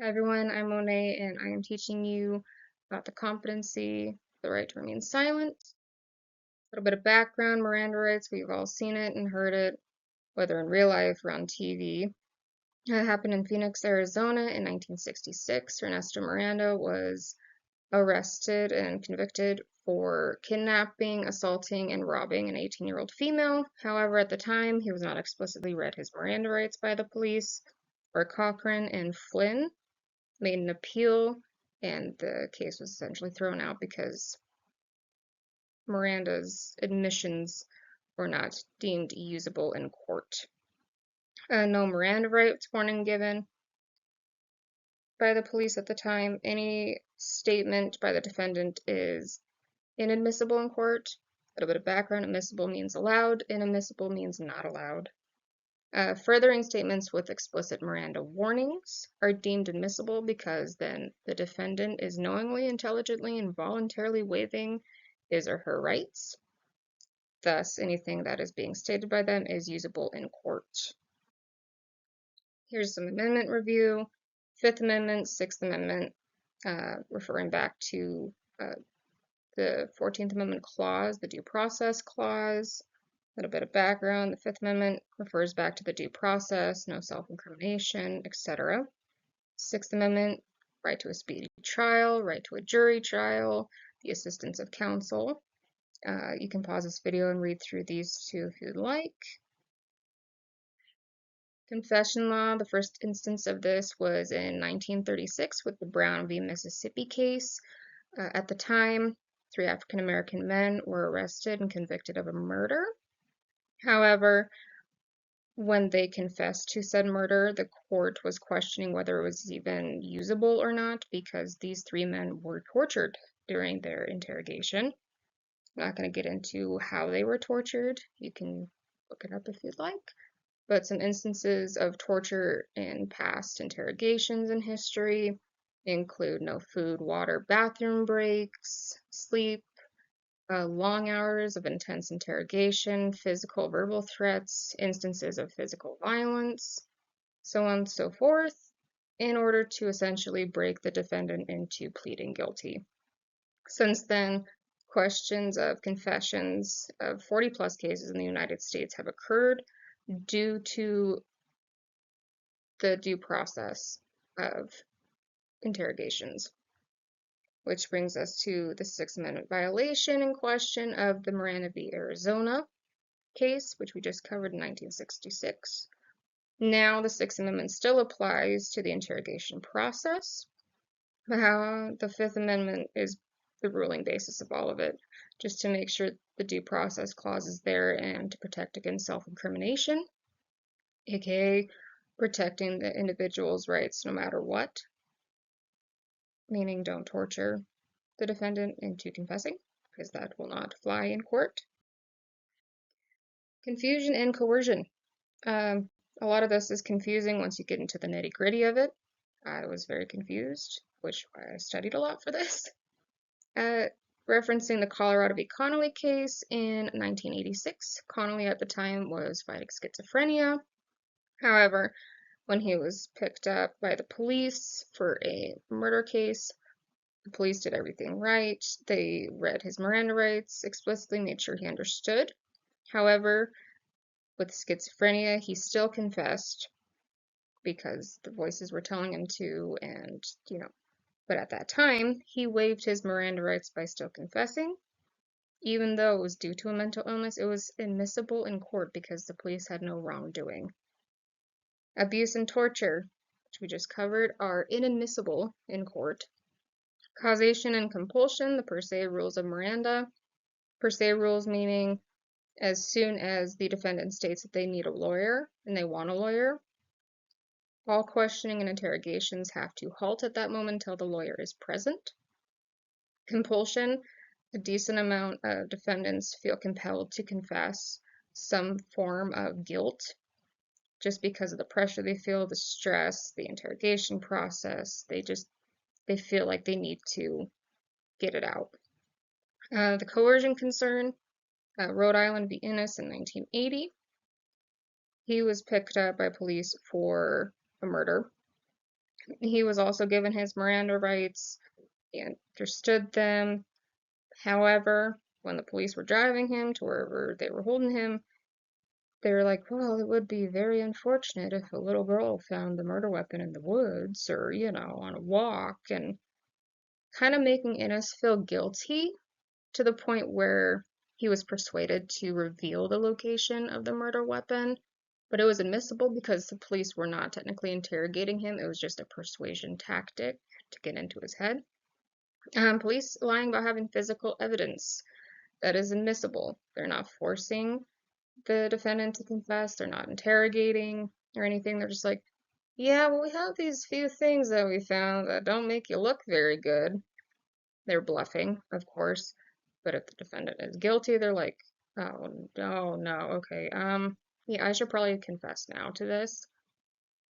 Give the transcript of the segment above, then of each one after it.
Hi everyone, I'm Monet and I am teaching you about the competency, the right to remain silent. A little bit of background, Miranda rights, we've all seen it and heard it, whether in real life or on TV. It happened in Phoenix, Arizona in 1966. Ernesto Miranda was arrested and convicted for kidnapping, assaulting, and robbing an 18-year-old female. However, at the time, he was not explicitly read his Miranda rights by the police, or Cochran and Flynn made an appeal, and the case was essentially thrown out because Miranda's admissions were not deemed usable in court. No Miranda rights warning given by the police at the time. Any statement by the defendant is inadmissible in court. A little bit of background: admissible means allowed, inadmissible means not allowed. Furthering statements with explicit Miranda warnings are deemed admissible because then the defendant is knowingly, intelligently, and voluntarily waiving his or her rights. Thus, anything that is being stated by them is usable in court. Here's some amendment review. Fifth Amendment, Sixth Amendment, referring back to the 14th Amendment clause, the Due Process Clause. A little bit of background: the Fifth Amendment refers back to the due process, no self-incrimination, etc. Sixth Amendment, right to a speedy trial, right to a jury trial, the assistance of counsel. You can pause this video and read through these two if you'd like. Confession law, the first instance of this was in 1936 with the Brown v. Mississippi case. At the time, 3 African-American men were arrested and convicted of a murder. However, when they confessed to said murder, the court was questioning whether it was even usable or not because these 3 men were tortured during their interrogation. I'm not going to get into how they were tortured. You can look it up if you'd like. But some instances of torture in past interrogations in history include no food, water, bathroom breaks, sleep, long hours of intense interrogation, physical, verbal threats, instances of physical violence, so on and so forth, in order to essentially break the defendant into pleading guilty. Since then, questions of confessions of 40+ cases in the United States have occurred due to the due process of interrogations. Which brings us to the Sixth Amendment violation in question of the Miranda v. Arizona case, which we just covered in 1966. Now the Sixth Amendment still applies to the interrogation process. The Fifth Amendment is the ruling basis of all of it, just to make sure the due process clause is there and to protect against self-incrimination, aka protecting the individual's rights no matter what, meaning don't torture the defendant into confessing, because that will not fly in court. Confusion and coercion. A lot of this is confusing once you get into the nitty-gritty of it. I was very confused, which I studied a lot for this. Referencing the Colorado v. Connolly case in 1986. Connolly at the time was fighting schizophrenia. However, when he was picked up by the police for a murder case, the police did everything right. They read his Miranda rights explicitly, made sure he understood. However, with schizophrenia, he still confessed because the voices were telling him to, and, but at that time, he waived his Miranda rights by still confessing. Even though it was due to a mental illness, it was admissible in court because the police had no wrongdoing. Abuse and torture, which we just covered, are inadmissible in court. Causation and compulsion, the per se rules of Miranda. Per se rules meaning as soon as the defendant states that they need a lawyer and they want a lawyer, all questioning and interrogations have to halt at that moment until the lawyer is present. Compulsion, a decent amount of defendants feel compelled to confess some form of guilt just because of the pressure they feel, the stress, the interrogation process. They feel like they need to get it out. The coercion concern, Rhode Island v. Innis in 1980. He was picked up by police for a murder. He was also given his Miranda rights. He understood them. However, when the police were driving him to wherever they were holding him, they were like, well, it would be very unfortunate if a little girl found the murder weapon in the woods or, on a walk, and kind of making Innes feel guilty to the point where he was persuaded to reveal the location of the murder weapon. But it was admissible because the police were not technically interrogating him. It was just a persuasion tactic to get into his head. Police lying about having physical evidence. That is admissible. They're not forcing the defendant to confess. They're not interrogating or anything. They're just like, yeah, well, we have these few things that we found that don't make you look very good. They're bluffing, of course. But if the defendant is guilty, they're like, oh, no, okay. Yeah, I should probably confess now to this.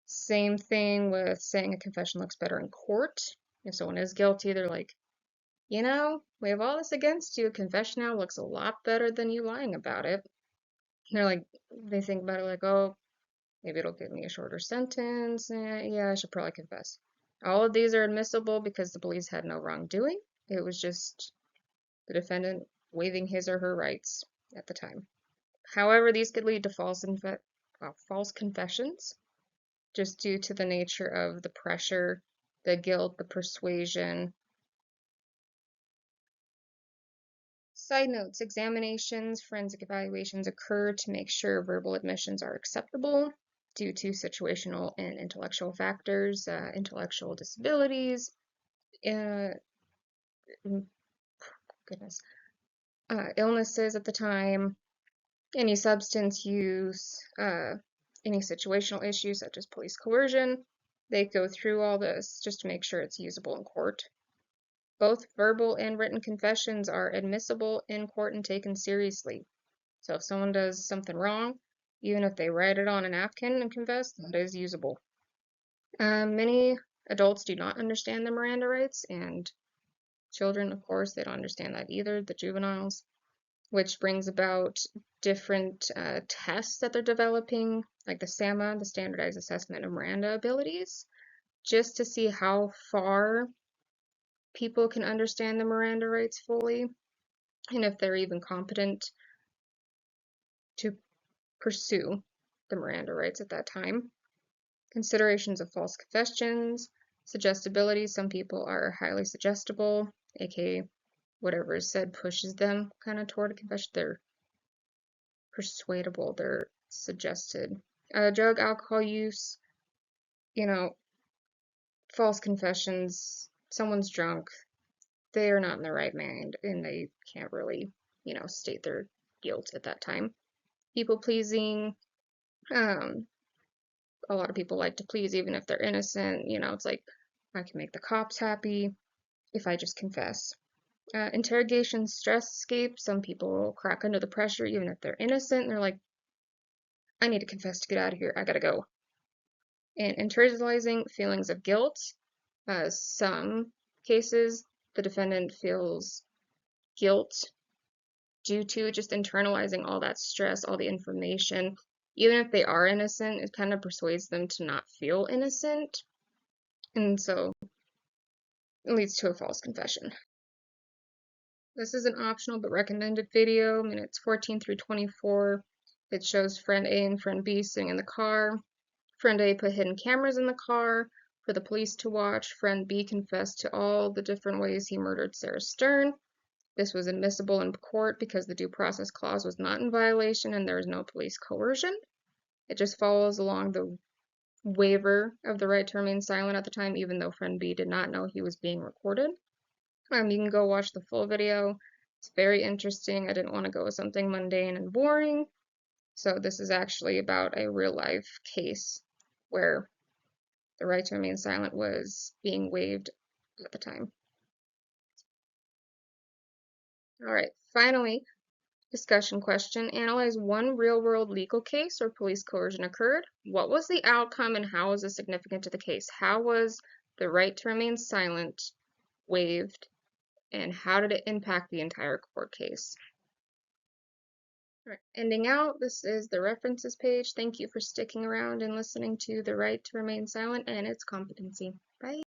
Same thing with saying a confession looks better in court. If someone is guilty, they're like, we have all this against you. A confession now looks a lot better than you lying about it. And they're like, they think about it like, oh, maybe it'll give me a shorter sentence. Yeah, I should probably confess. All of these are admissible because the police had no wrongdoing. It was just the defendant waiving his or her rights at the time. However, these could lead to false confessions just due to the nature of the pressure, the guilt, the persuasion. Side notes, examinations, forensic evaluations occur to make sure verbal admissions are acceptable due to situational and intellectual factors, intellectual disabilities, goodness, illnesses at the time, any substance use, any situational issues such as police coercion. They go through all this just to make sure it's usable in court. Both verbal and written confessions are admissible in court and taken seriously. So if someone does something wrong, even if they write it on a napkin and confess, that is usable. Many adults do not understand the Miranda rights, and children, of course, they don't understand that either, the juveniles, which brings about different tests that they're developing, like the SAMA, the Standardized Assessment of Miranda Abilities, just to see how far people can understand the Miranda rights fully, and if they're even competent to pursue the Miranda rights at that time. Considerations of false confessions, suggestibility. Some people are highly suggestible, aka whatever is said pushes them kind of toward a confession. They're persuadable, they're suggested. Drug, alcohol use, false confessions. Someone's drunk, they are not in their right mind, and they can't really, state their guilt at that time. People pleasing. A lot of people like to please even if they're innocent. It's like, I can make the cops happy if I just confess. Interrogation stress escape. Some people crack under the pressure even if they're innocent. And they're like, I need to confess to get out of here. I gotta go. And internalizing feelings of guilt. Some cases, the defendant feels guilt due to just internalizing all that stress, all the information. Even if they are innocent, it kind of persuades them to not feel innocent. And so it leads to a false confession. This is an optional but recommended video, minutes 14 through 24. It shows friend A and friend B sitting in the car. Friend A put hidden cameras in the car for the police to watch. Friend B confessed to all the different ways he murdered Sarah Stern. This was admissible in court because the due process clause was not in violation and there was no police coercion. It just follows along the waiver of the right to remain silent at the time, even though friend B did not know he was being recorded. You can go watch the full video. It's very interesting. I didn't want to go with something mundane and boring. So this is actually about a real life case where the right to remain silent was being waived at the time. All right, finally, discussion question. Analyze one real-world legal case where police coercion occurred. What was the outcome and how was it significant to the case? How was the right to remain silent waived, and how did it impact the entire court case? All right, ending out, this is the references page. Thank you for sticking around and listening to The Right to Remain Silent and its competency. Bye.